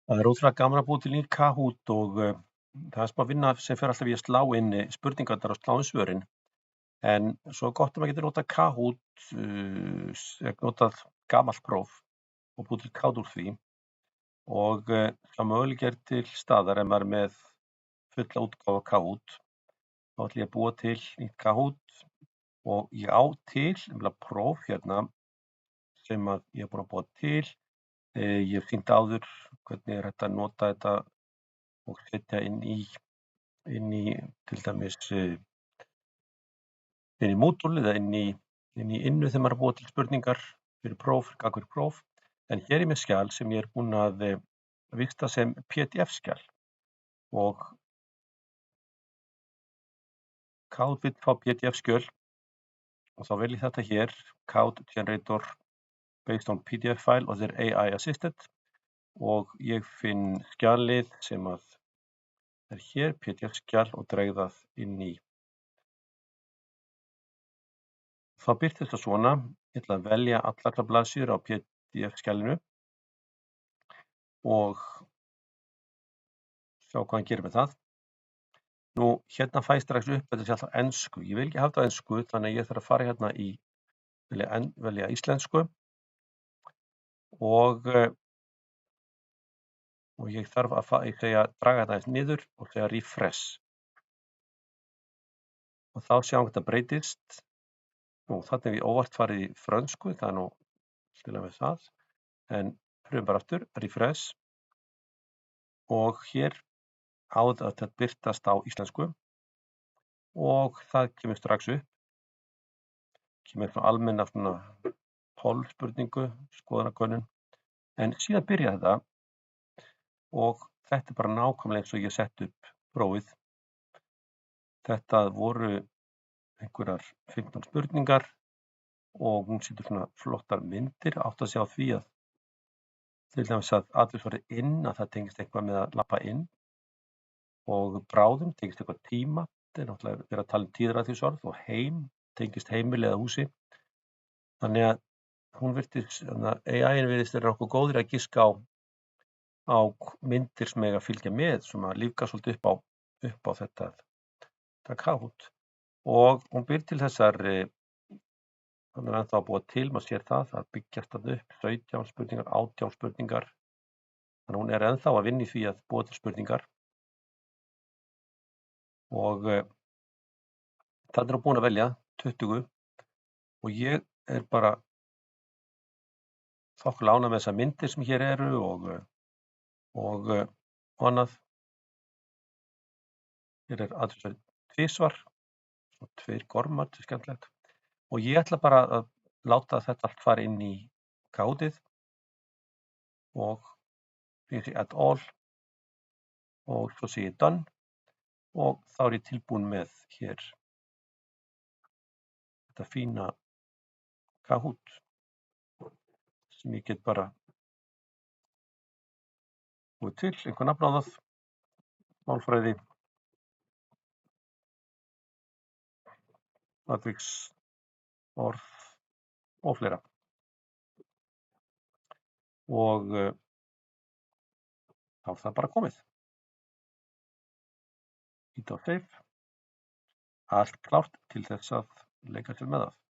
Það er ótrúlega gaman að búa til nýtt Kahoot og það er smá vinna sem fer alltaf í að slá inn spurningarnar og slá inn svörin. En svo er gott að maður getur notað Kahoot, notað gamalt próf og búið til Kahoot úr því. Og það möguleiki er til staðar ef maður er með fulla útgáfu af Kahoot. Þá ætla ég að búa til nýtt Kahoot og ég á til próf hérna sem að ég er búin að búa til. Ég hef sýnt áður hvernig er hægt að nota þetta og setja inn í til dæmis inn í Moodle eða inn í Innu þegar maður er að búa til spurningar fyrir próf, gagnvirk próf. En hér er með skjal sem ég er búinn að vigta sem PDF-skjal og Kahoot vill fá PDF-skjöl og þá vel ég þetta hér, Kahoot Generator based on PDF file og þeir AI assisted og ég finn skjalið sem að er hér, PDF-skjal og dreg það inn í. Þá birtist það svona, ég ætla að velja allar blaðsíður á PDF-skjalinu og sjá hvað hann gerir með það. Nú, hérna fæ ég strax upp, þetta sé alltaf ensku. Ég vil ekki hafa þetta á ensku, þannig að ég þarf að fara hérna í velja íslensku og ég þarf að draga þetta niður og segja refresh. Og þá sjáum við þetta breytist. Nú, þarna hef ég óvart farið í frönsku, það er nú stila með það. En pröfum bara aftur, refresh. Og hér á þetta birtast á íslensku. Og það kemur strax upp. Kemur svona almenna svona poll-spurningu, skoðanakönnun. En síðan byrja þetta. Og þetta er bara nákvæmlega eins og ég sett upp prófið. Þetta voru einhverjar 15 spurningar og hún setur svona flottar myndir átt að sjá því að til dæmis að allir svarið inn að það tengist eitthvað með að labba inn og bráðum tengist eitthvað tíma, þetta er náttúrulega verið að tala um tíðræðisorð og heim tengist heimili eða húsi. Þannig að hún virtist, AI-in virðist vera nokkuð góður að giska á myndir sem eiga að fylgja með, sem að lífga svolítið upp á þetta Kahoot. Og hún býr til þessar, hann er ennþá að búa til, maður sér það byggjast þarna upp 17 spurningar, 18 spurningar. Þannig að hún er ennþá að vinna í því að búa til spurningar. Og þarna er hún búin að velja 20 og ég er bara þokkalega ánægður með þessar myndir sem hér eru og annað. Hér er aðeins tvisvar, og 2 gormar, þetta er skemmtilegt. Og ég ætla bara að láta þetta allt fara inn í Kahootið og ég sé add all og svo sé ég done og þá er ég tilbúin með hér þetta fína Kahoot sem ég get bara búið til, einhver nafn á það, málfræði, matrix, orð og fleira. Og þá er það bara komið. Ít á save. Allt klárt til þess að leika sér með það.